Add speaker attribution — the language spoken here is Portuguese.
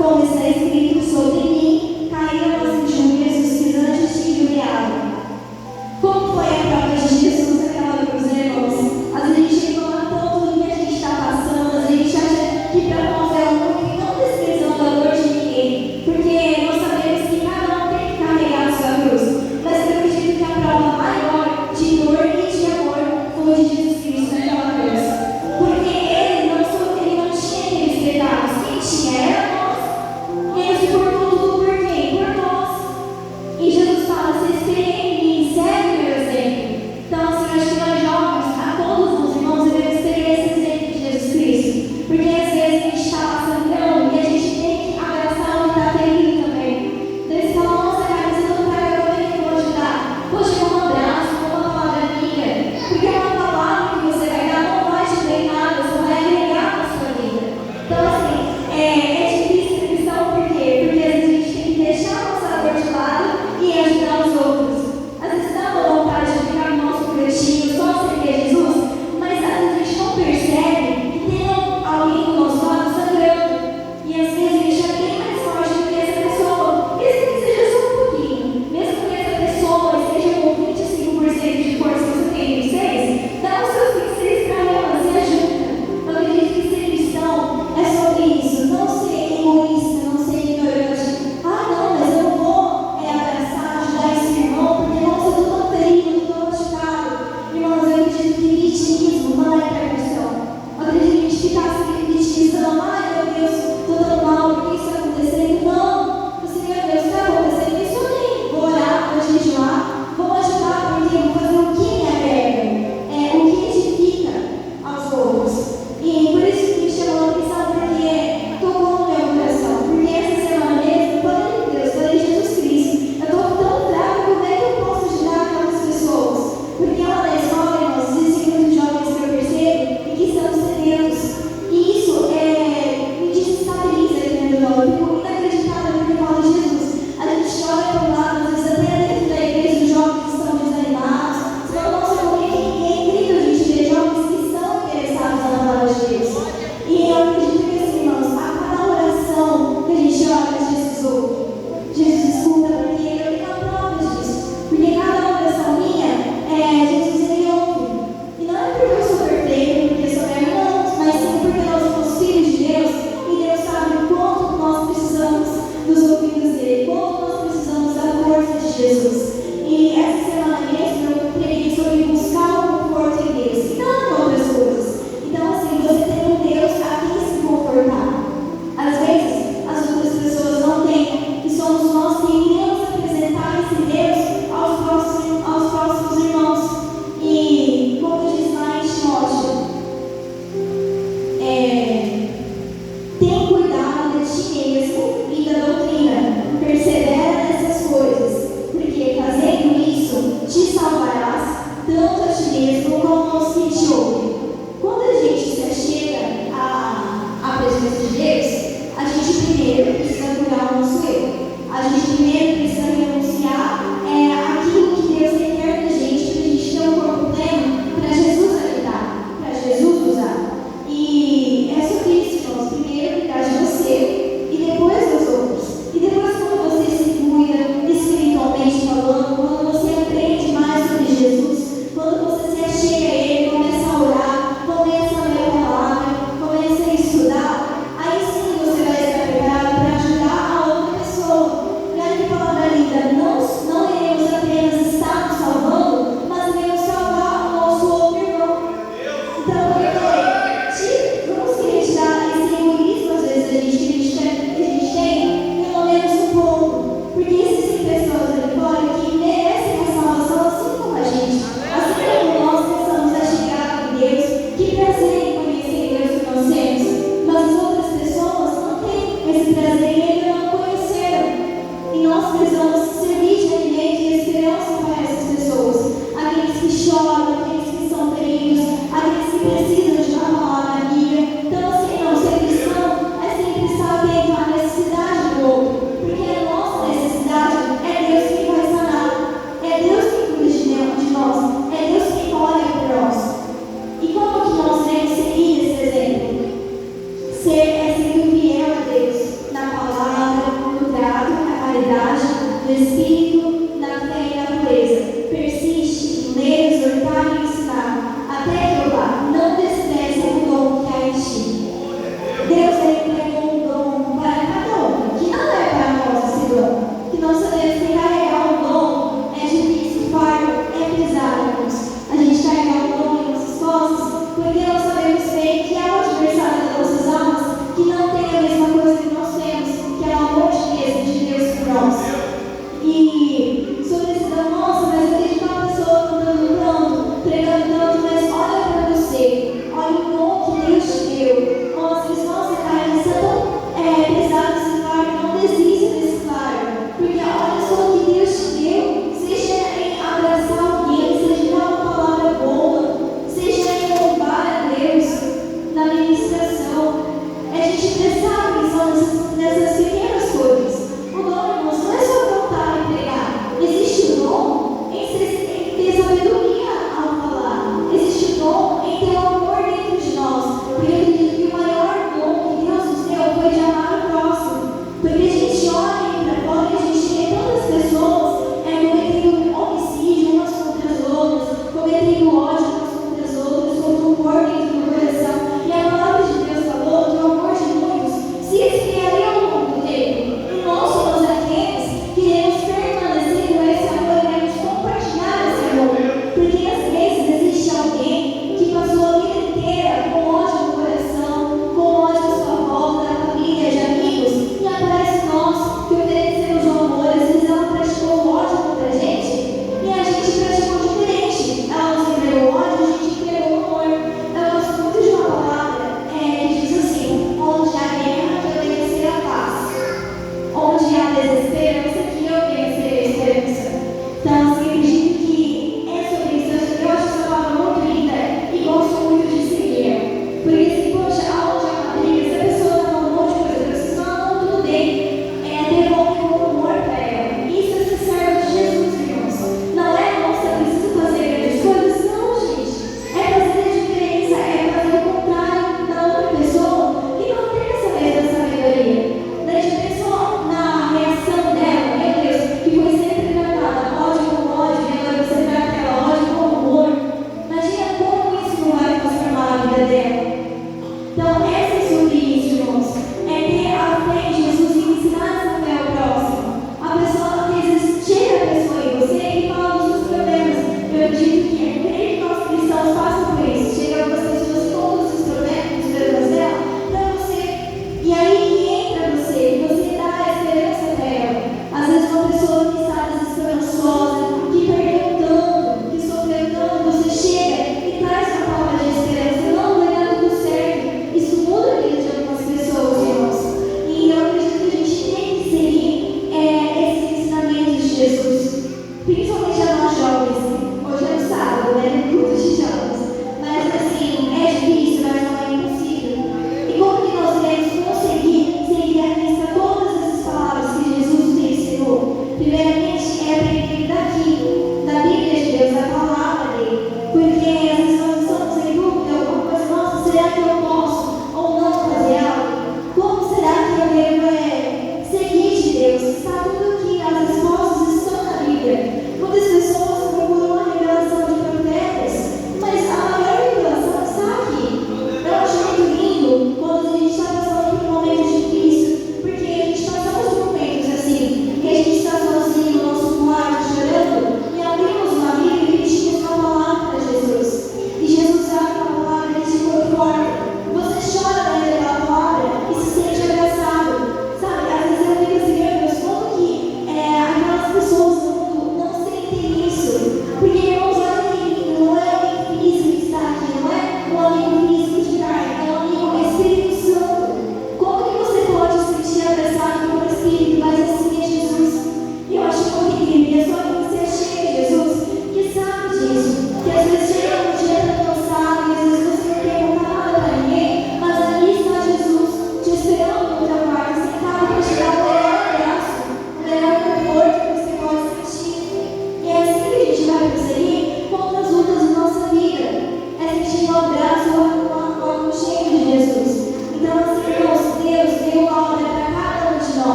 Speaker 1: como está escrito: sobre mim caíram as injúrias dos que antes te injuriavam. Como foi a prova de Jesus naquela cruz, né, irmãos? Às vezes a gente reclama tanto do que a gente está passando, às vezes a gente acha que para nós é único e não desprezando a dor de ninguém, porque nós sabemos que cada um tem que carregar a sua cruz. Mas eu acredito que a prova maior de dor e de amor foi de Jesus Cristo naquela cruz. Porque ele não tinha aqueles pecados, quem tinha era nós. E ele se portou tudo por quem? Por nós. E Jesus fala: vocês creem em mim, segue o meu exemplo. Então, assim, acho que nós jovens, a todos os irmãos, devemos ter esse exemplo de Jesus Cristo. Porque às vezes a gente está passando pelo e a gente tem que abraçar o que está terrível também. Então, eles falam: nossa, cara, você não vai, eu também que vou ajudar. Poxa, com um abraço, com uma palavra amiga. Porque uma palavra que você vai dar não vai te treinar, você vai agregar na sua vida. Então, assim, é difícil ser cristão, por quê? Porque às vezes a gente tem que deixar a nossa dor de lado e ajudar os outros. Às vezes dá uma vontade de ficar no nosso cantinho, só seguir Jesus, mas às vezes a gente não percebe que tem alguém do nosso lado sangrando. E às vezes a gente é bem mais forte do que essa pessoa, mesmo que seja só um pouquinho, mesmo que essa pessoa esteja com 25% de força que você tem em 6, dá os seus 26 para ela, se ajuda. Eu acredito que ser cristão é sobre isso, não ser egoísta, não ser ignorante. Ah, não, mas eu vou abraçar, ajudar esse irmão, porque nossa, eu estou tão ferido, eu estou machucado. Irmãos, eu acredito que vitimismo não é permissão. Eu acredito que a gente ficar se vitimizando: ai meu Deus, estou tão mal, por que isso está acontecendo? Não, você, meu Deus, está acontecendo isso nem. Vou orar, vou jejuar, vou ajudar, porque eu vou fazer o que me agrega, o que edifica aos outros. E por isso que me chamou a atenção, porque tocou no meu coração. Porque essa semana mesmo, eu falei em Deus, falei em Jesus Cristo. Eu estou tão brava, como é que eu posso ajudar aquelas pessoas? Porque lá na escola, irmãos, existem muitos jovens que eu percebo e que são sedentos. E isso me desestabiliza aqui dentro do lado. Eu fico inacreditável porque eu falo de Jesus. A gente olha para o lado, às vezes até dentro da igreja, os jovens estão desanimados. Você fala: nossa, como é incrível a gente ver jovens que estão interessados na palavra de Deus. E eu acredito que, assim, irmãos, a cada oração que a gente ora, Jesus ouve. Jesus escuta, porque eu tenho provas disso. Porque cada oração minha, Jesus ele ouve. E não é porque eu sou perfeito, porque sou minha irmã, mas sim porque nós somos filhos de Deus e Deus sabe o quanto nós precisamos dos ouvidos dele, quanto nós precisamos da força de Jesus. E essa semana mesmo eu preguei sobre buscar o conforto em Deus e não em outras coisas. Então, assim, você tem um Deus a quem se confortar. Às vezes, as outras pessoas não têm, e somos nós que iremos apresentar esse Deus aos próximos irmãos. E, como diz lá em Timóteo, tem cuidado de ti mesmo